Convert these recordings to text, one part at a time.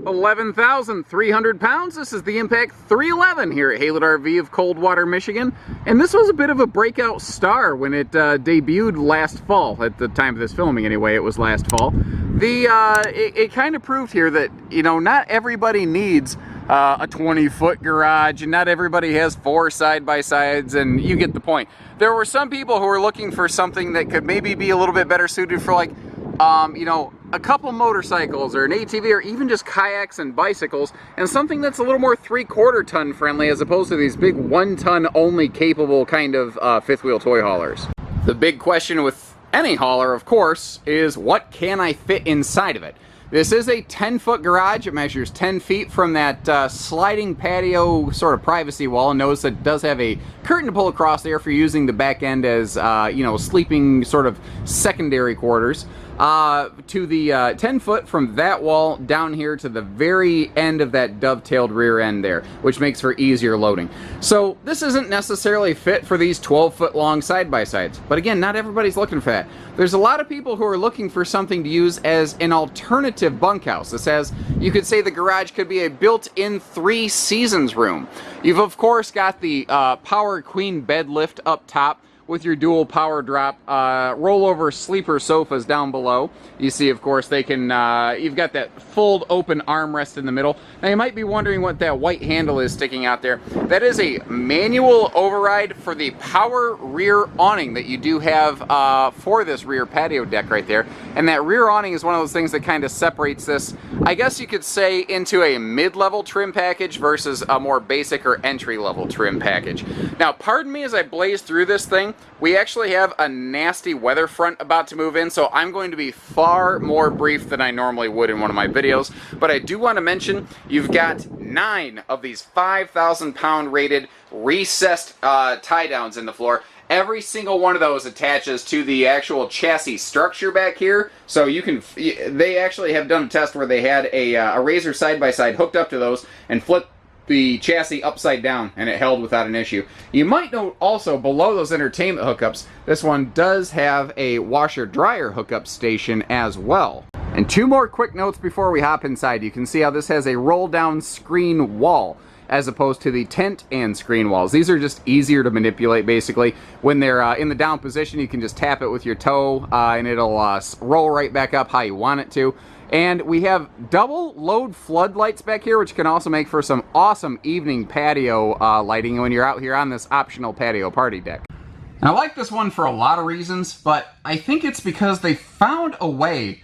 11,300 pounds. This is the Impact 311 here at Haylett RV of Coldwater, Michigan. And this was a bit of a breakout star when it debuted last fall. At the time of this filming anyway, it was last fall. It kind of proved here that, you know, not everybody needs a 20-foot garage, and not everybody has 4 side-by-sides, and you get the point. There were some people who were looking for something that could maybe be a little bit better suited for, like, you know, a couple motorcycles or an ATV or even just kayaks and bicycles, and something that's a little more 3/4 ton friendly as opposed to these big 1 ton only capable kind of fifth wheel toy haulers. The big question with any hauler, of course, is what can I fit inside of it? This is a 10-foot garage. It measures 10 feet from that sliding patio sort of privacy wall. And notice that it does have a curtain to pull across there for using the back end as, you know, sleeping sort of secondary quarters. To the 10 foot from that wall down here to the very end of that dovetailed rear end there, which makes for easier loading. So this isn't necessarily fit for these 12-foot long side-by-sides. But again, not everybody's looking for that. There's a lot of people who are looking for something to use as an alternative bunkhouse. This has, you could say the garage could be a built-in 3 seasons room. You've of course got the Power Queen bed lift up top with your dual power drop, rollover sleeper sofas down below. You see, of course, they can, you've got that fold open armrest in the middle. Now you might be wondering what that white handle is sticking out there. That is a manual override for the power rear awning that you do have for this rear patio deck right there. And that rear awning is one of those things that kind of separates this, I guess you could say, into a mid-level trim package versus a more basic or entry-level trim package. Now, pardon me as I blaze through this thing. We actually have a nasty weather front about to move in, so I'm going to be far more brief than I normally would in one of my videos. But I do want to mention, you've got 9 of these 5,000 pound rated recessed tie downs in the floor. Every single one of those attaches to the actual chassis structure back here. So you can, they actually have done a test where they had a Razor side-by-side hooked up to those and flipped the chassis upside down, and it held without an issue. You might note also below those entertainment hookups, this one does have a washer-dryer hookup station as well. And 2 more quick notes before we hop inside. You can see how this has a roll-down screen wall as opposed to the tent and screen walls. These are just easier to manipulate, basically. When they're in the down position, you can just tap it with your toe, and it'll roll right back up how you want it to. And we have double load floodlights back here, which can also make for some awesome evening patio lighting when you're out here on this optional patio party deck. And I like this one for a lot of reasons, but I think it's because they found a way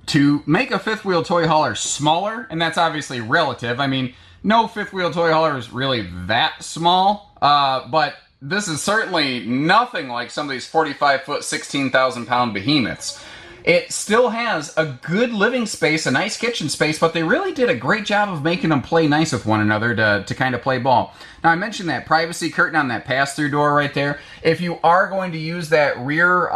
to make a fifth wheel toy hauler smaller, and that's obviously relative. I mean, no fifth wheel toy hauler is really that small, but this is certainly nothing like some of these 45-foot, 16,000 pound behemoths. It still has a good living space, a nice kitchen space, but they really did a great job of making them play nice with one another to kind of play ball. Now, I mentioned that privacy curtain on that pass-through door right there. If you are going to use that rear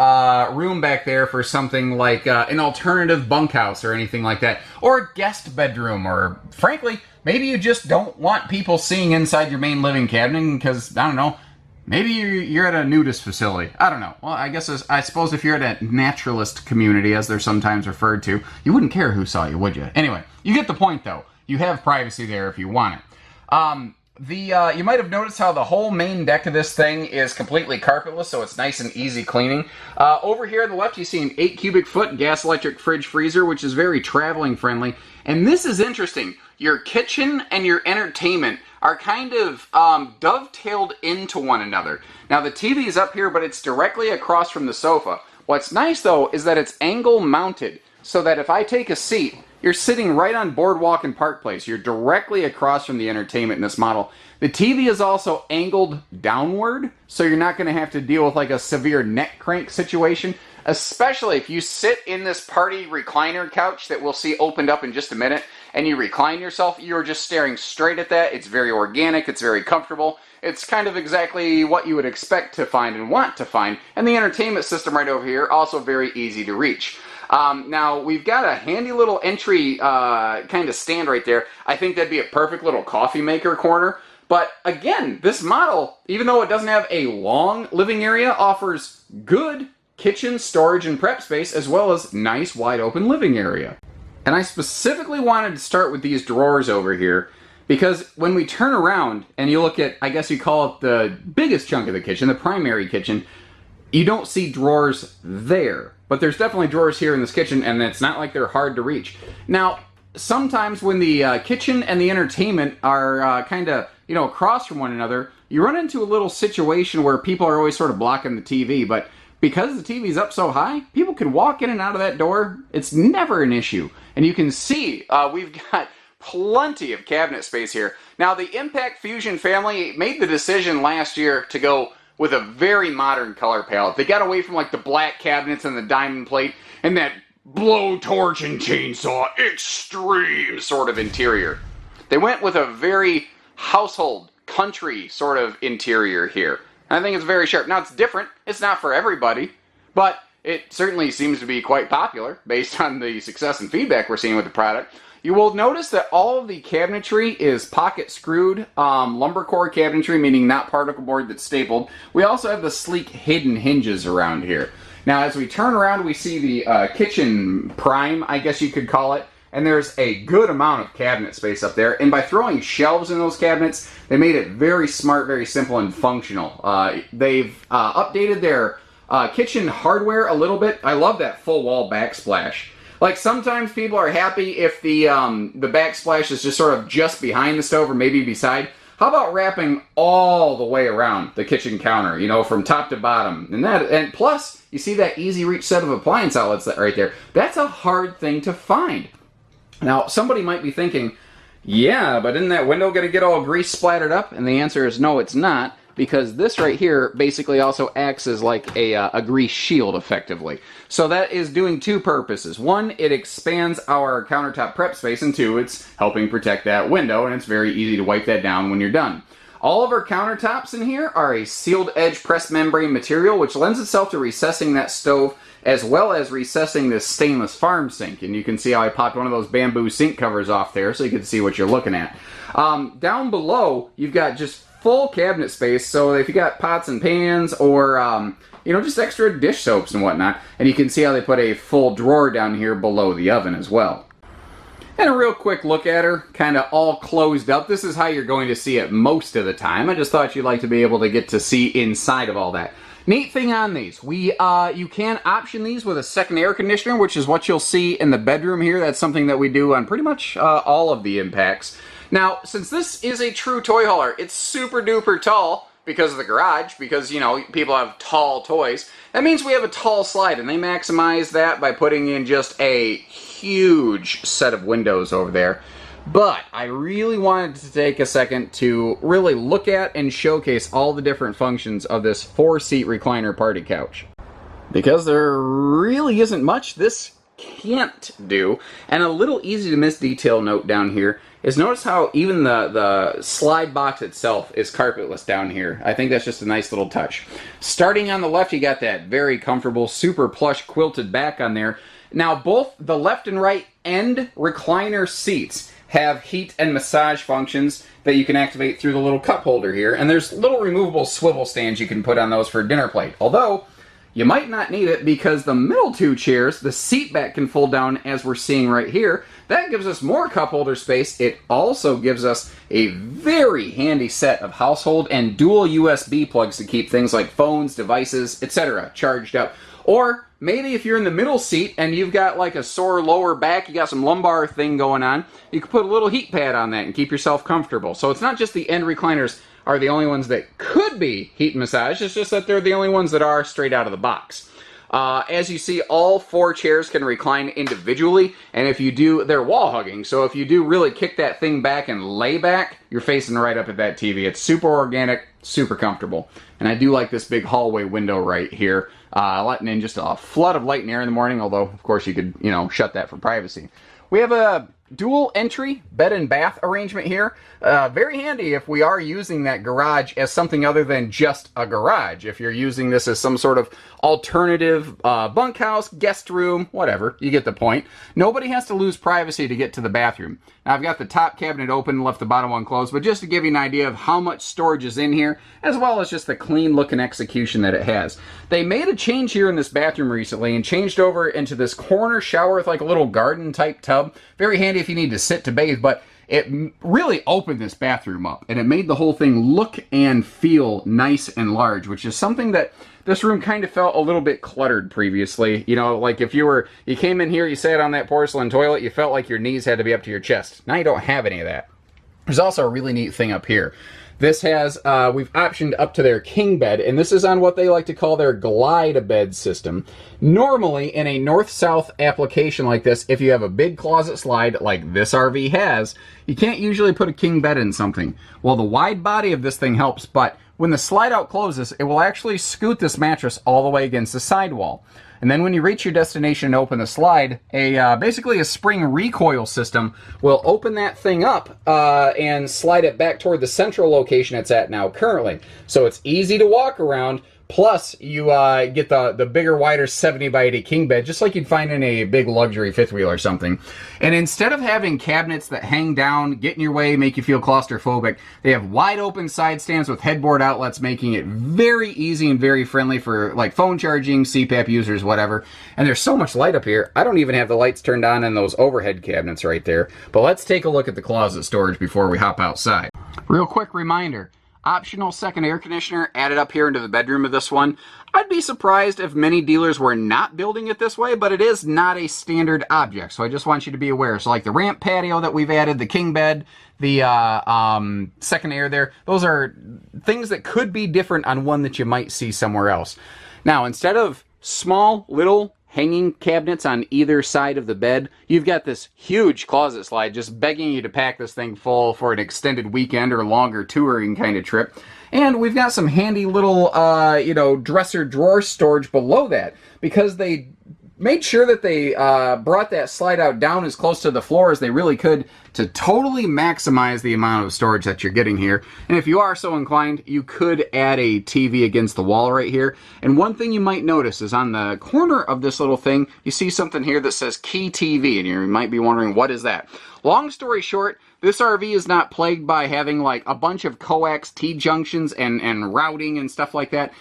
room back there for something like an alternative bunkhouse or anything like that, or a guest bedroom, or frankly, maybe you just don't want people seeing inside your main living cabinet because, I don't know, maybe you're at a nudist facility. I don't know. Well, I suppose if you're at a naturalist community, as they're sometimes referred to, you wouldn't care who saw you, would you? Anyway, you get the point, though. You have privacy there if you want it. You might have noticed how the whole main deck of this thing is completely carpetless, so it's nice and easy cleaning. Over here on the left, you see an 8 cubic foot gas electric fridge freezer, which is very traveling friendly. And this is interesting. Your kitchen and your entertainment are kind of dovetailed into one another. Now the TV is up here, but it's directly across from the sofa. What's nice though is that it's angle mounted, so that if I take a seat, you're sitting right on Boardwalk and Park Place. You're directly across from the entertainment in this model. The TV is also angled downward, so you're not going to have to deal with like a severe neck crank situation, especially if you sit in this party recliner couch that we'll see opened up in just a minute, and you recline yourself. You're just staring straight at that. It's very organic. It's very comfortable. It's kind of exactly what you would expect to find and want to find. And the entertainment system right over here, also very easy to reach. Now, we've got a handy little entry kind of stand right there. I think that'd be a perfect little coffee maker corner. But again, this model, even though it doesn't have a long living area, offers good kitchen, storage, and prep space, as well as nice wide open living area. And I specifically wanted to start with these drawers over here because when we turn around and you look at, I guess you call it the biggest chunk of the kitchen, the primary kitchen, you don't see drawers there. But there's definitely drawers here in this kitchen, and it's not like they're hard to reach. Now, sometimes when the kitchen and the entertainment are kind of, across from one another, you run into a little situation where people are always sort of blocking the TV, but because the TV's up so high, people can walk in and out of that door. It's never an issue. And you can see we've got plenty of cabinet space here. Now, the Impact Fusion family made the decision last year to go with a very modern color palette. They got away from like the black cabinets and the diamond plate and that blowtorch and chainsaw extreme sort of interior. They went with a very household, country sort of interior here. And I think it's very sharp. Now, it's different. It's not for everybody, but it certainly seems to be quite popular based on the success and feedback we're seeing with the product. You will notice that all of the cabinetry is pocket screwed lumber core cabinetry, meaning not particle board that's stapled. We also have the sleek hidden hinges around here. Now, as we turn around, we see the kitchen prime, I guess you could call it, and there's a good amount of cabinet space up there. And by throwing shelves in those cabinets, they made it very smart, very simple, and functional. They've updated their kitchen hardware a little bit. I love that full wall backsplash. Like, sometimes people are happy if the backsplash is just sort of just behind the stove or maybe beside. How about wrapping all the way around the kitchen counter, from top to bottom? And plus, you see that easy reach set of appliance outlets right there. That's a hard thing to find. Now, somebody might be thinking, yeah, but isn't that window going to get all grease splattered up? And the answer is no, it's not. Because this right here basically also acts as like a grease shield, effectively. So that is doing two purposes. One, it expands our countertop prep space, and two, it's helping protect that window, and it's very easy to wipe that down when you're done. All of our countertops in here are a sealed edge pressed membrane material, which lends itself to recessing that stove, as well as recessing this stainless farm sink. And you can see how I popped one of those bamboo sink covers off there so you can see what you're looking at. Down below, you've got just full cabinet space, so if you got pots and pans or just extra dish soaps and whatnot, and you can see how they put a full drawer down here below the oven as well. And a real quick look at her, kind of all closed up. This is how you're going to see it most of the time. I just thought you'd like to be able to get to see inside of all that. Neat thing on these, you can option these with a second air conditioner, which is what you'll see in the bedroom here. That's something that we do on pretty much all of the Impacts. Now, since this is a true toy hauler, it's super duper tall because of the garage, because, people have tall toys. That means we have a tall slide, and they maximize that by putting in just a huge set of windows over there. But I really wanted to take a second to really look at and showcase all the different functions of this 4-seat recliner party couch. Because there really isn't much this can't do. And a little easy to miss detail note down here is notice how even the slide box itself is carpetless down here. I think that's just a nice little touch. Starting on the left, you got that very comfortable, super plush quilted back on there. Now, both the left and right end recliner seats have heat and massage functions that you can activate through the little cup holder here. And there's little removable swivel stands you can put on those for a dinner plate. Although, you might not need it because the middle two chairs, the seat back can fold down as we're seeing right here. That gives us more cup holder space. It also gives us a very handy set of household and dual USB plugs to keep things like phones, devices, etc. charged up. Or maybe if you're in the middle seat and you've got like a sore lower back, you got some lumbar thing going on, you can put a little heat pad on that and keep yourself comfortable. So it's not just the end recliners are the only ones that could be heat and massage, it's just that they're the only ones that are straight out of the box. As you see, all 4 chairs can recline individually, and if you do, they're wall hugging, so if you do really kick that thing back and lay back, you're facing right up at that TV. It's super organic, super comfortable. And I do like this big hallway window right here, letting in just a flood of light and air in the morning, although, of course, you could, shut that for privacy. We have a dual entry bed and bath arrangement here. Very handy if we are using that garage as something other than just a garage. If you're using this as some sort of alternative bunkhouse, guest room, whatever, you get the point. Nobody has to lose privacy to get to the bathroom. Now I've got the top cabinet open, left the bottom one closed, but just to give you an idea of how much storage is in here, as well as just the clean looking execution that it has. They made a change here in this bathroom recently and changed over into this corner shower with like a little garden type tub. Very handy if you need to sit to bathe, but it really opened this bathroom up and it made the whole thing look and feel nice and large, which is something that this room kind of felt a little bit cluttered previously. You know, like if you came in here, you sat on that porcelain toilet, you felt like your knees had to be up to your chest. Now you don't have any of that. There's also a really neat thing up here. This has, we've optioned up to their king bed, and this is on what they like to call their glide bed system. Normally, in a north-south application like this, if you have a big closet slide like this RV has, you can't usually put a king bed in something. Well, the wide body of this thing helps, but when the slide out closes, it will actually scoot this mattress all the way against the sidewall. And then when you reach your destination and open the slide, basically a spring recoil system will open that thing up and slide it back toward the central location it's at now currently. So it's easy to walk around. Plus, you get the bigger, wider 70 by 80 king bed, just like you'd find in a big luxury fifth wheel or something. And instead of having cabinets that hang down, get in your way, make you feel claustrophobic, they have wide open side stands with headboard outlets, making it very easy and very friendly for like phone charging, CPAP users, whatever. And there's so much light up here, I don't even have the lights turned on in those overhead cabinets right there. But let's take a look at the closet storage before we hop outside. Real quick reminder. Optional second air conditioner added up here into the bedroom of this one. I'd be surprised if many dealers were not building it this way, but it is not a standard object, so I just want you to be aware. So like the ramp patio that we've added, the king bed, the second air there, those are things that could be different on one that you might see somewhere else. Now, instead of small, little hanging cabinets on either side of the bed, you've got this huge closet slide just begging you to pack this thing full for an extended weekend or longer touring kind of trip. And we've got some handy little, dresser drawer storage below that because they made sure that they brought that slide out down as close to the floor as they really could to totally maximize the amount of storage that you're getting here. And if you are so inclined, you could add a TV against the wall right here. And one thing you might notice is on the corner of this little thing, you see something here that says Key TV, and you might be wondering, what is that? Long story short, this RV is not plagued by having like a bunch of coax T-junctions and routing and stuff like that.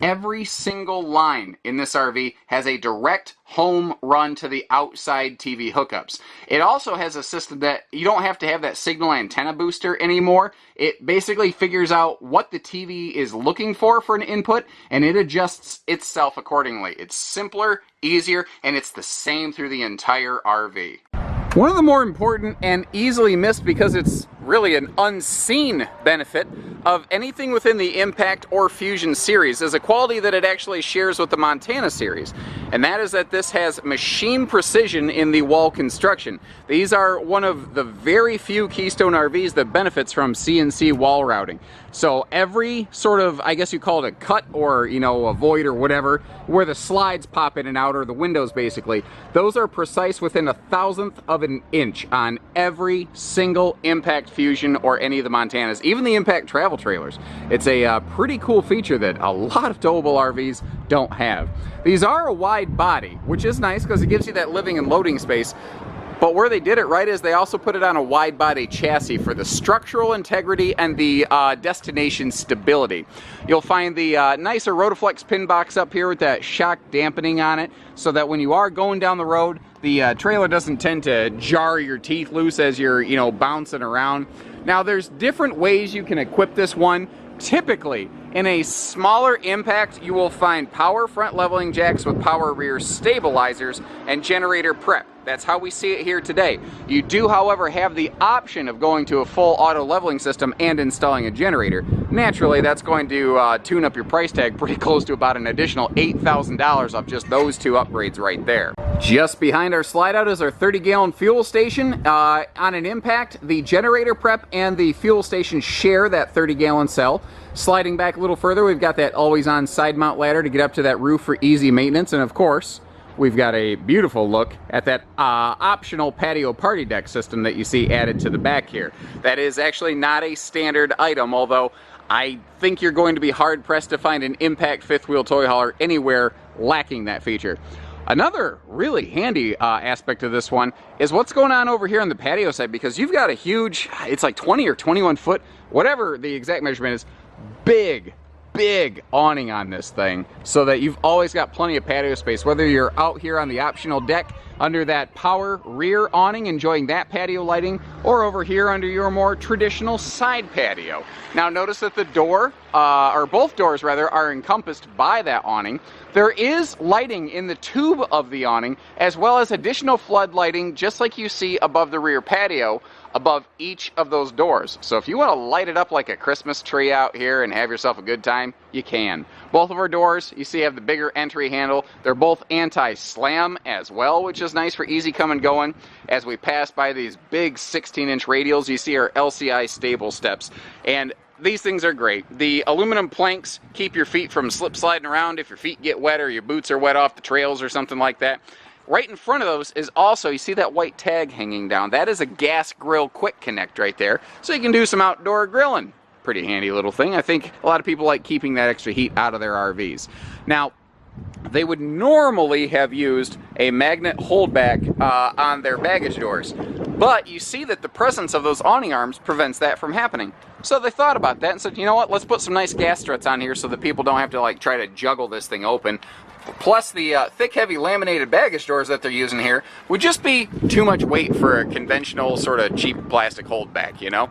Every single line in this RV has a direct home run to the outside TV hookups. It also has a system that you don't have to have that signal antenna booster anymore. It basically figures out what the TV is looking for an input, and it adjusts itself accordingly. It's simpler, easier, and it's the same through the entire RV. One of the more important and easily missed, because it's really an unseen benefit of anything within the Impact or Fusion series, is a quality that it actually shares with the Montana series. And that is that this has machine precision in the wall construction. These are one of the very few Keystone RVs that benefits from CNC wall routing. So every sort of, I guess you call it a cut or, a void or whatever, where the slides pop in and out, or the windows basically, those are precise within 1/1000th of an inch on every single Impact Fusion or any of the Montanas, even the Impact travel trailers. It's a pretty cool feature that a lot of towable RVs don't have. These are a wide body, which is nice because it gives you that living and loading space. But where they did it right is they also put it on a wide body chassis for the structural integrity and the destination stability. You'll find the nicer Rotoflex pin box up here with that shock dampening on it, so that when you are going down the road, the trailer doesn't tend to jar your teeth loose as you're, bouncing around. Now, there's different ways you can equip this one. Typically, in a smaller Impact, you will find power front leveling jacks with power rear stabilizers and generator prep. That's how we see it here today. You do, however, have the option of going to a full auto leveling system and installing a generator. Naturally, that's going to tune up your price tag pretty close to about an additional $8,000 of just those two upgrades right there. Just behind our slide out is our 30-gallon fuel station. On an Impact, the generator prep and the fuel station share that 30-gallon cell. Sliding back a little further, we've got that always-on side mount ladder to get up to that roof for easy maintenance, and of course, we've got a beautiful look at that optional patio party deck system that you see added to the back here. That is actually not a standard item, although I think you're going to be hard-pressed to find an impact fifth wheel toy hauler anywhere lacking that feature. Another really handy aspect of this one is what's going on over here on the patio side, because you've got a huge, it's like 20 or 21 foot, whatever the exact measurement is, big awning on this thing, so that you've always got plenty of patio space, whether you're out here on the optional deck under that power rear awning enjoying that patio lighting, or over here under your more traditional side patio. Now notice that the door, or both doors rather, are encompassed by that awning. There is lighting in the tube of the awning, as well as additional flood lighting, just like you see above the rear patio, above each of those doors. So if you want to light it up like a Christmas tree out here and have yourself a good time, you can. Both of our doors, you see, have the bigger entry handle. They're both anti-slam as well, which is nice for easy come and going. As we pass by these big 16-inch radials, you see our LCI stable steps. And these things are great. The aluminum planks keep your feet from slip sliding around if your feet get wet or your boots are wet off the trails or something like that. Right in front of those is also, you see that white tag hanging down? That is a gas grill quick connect right there, so you can do some outdoor grilling. Pretty handy little thing. I think a lot of people like keeping that extra heat out of their RVs. Now, they would normally have used a magnet holdback on their baggage doors, but you see that the presence of those awning arms prevents that from happening. So they thought about that and said, you know what, let's put some nice gas struts on here so that people don't have to like try to juggle this thing open. Plus the thick, heavy laminated baggage doors that they're using here would just be too much weight for a conventional sort of cheap plastic holdback, you know.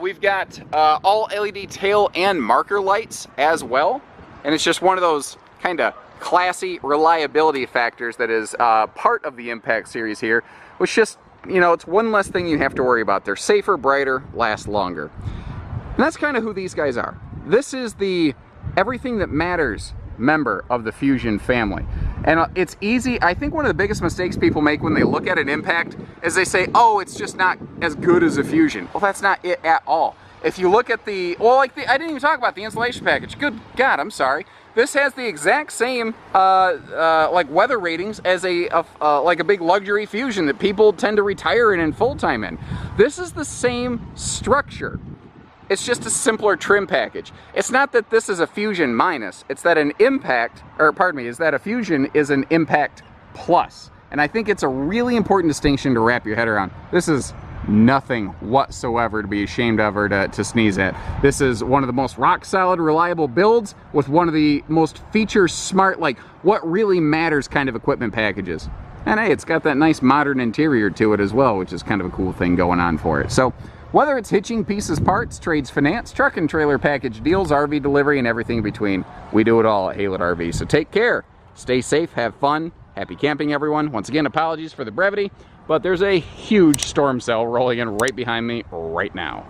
We've got all LED tail and marker lights as well, and it's just one of those kind of classy reliability factors that is part of the Impact series here, which just, you know, it's one less thing you have to worry about. They're safer, brighter, last longer. And that's kind of who these guys are. This is the everything that matters member of the Fusion family. And it's easy. I think one of the biggest mistakes people make when they look at an Impact is they say, oh, it's just not as good as a Fusion. Well, that's not it at all. If you look at the, well, like I didn't even talk about the insulation package. Good God, I'm sorry. This has the exact same like weather ratings as like a big luxury Fusion that people tend to retire in and full-time in. This is the same structure. It's just a simpler trim package. It's not that this is a Fusion minus, it's that an Impact, or pardon me, is that a Fusion is an Impact plus. And I think it's a really important distinction to wrap your head around. This is nothing whatsoever to be ashamed of or to sneeze at. This is one of the most rock solid, reliable builds with one of the most feature smart, like what really matters kind of equipment packages. And hey, it's got that nice modern interior to it as well, which is kind of a cool thing going on for it. So whether it's hitching, pieces, parts, trades, finance, truck and trailer package deals, RV delivery, and everything in between, we do it all at Haylett RV. So take care, stay safe, have fun, happy camping, everyone. Once again, apologies for the brevity, but there's a huge storm cell rolling in right behind me right now.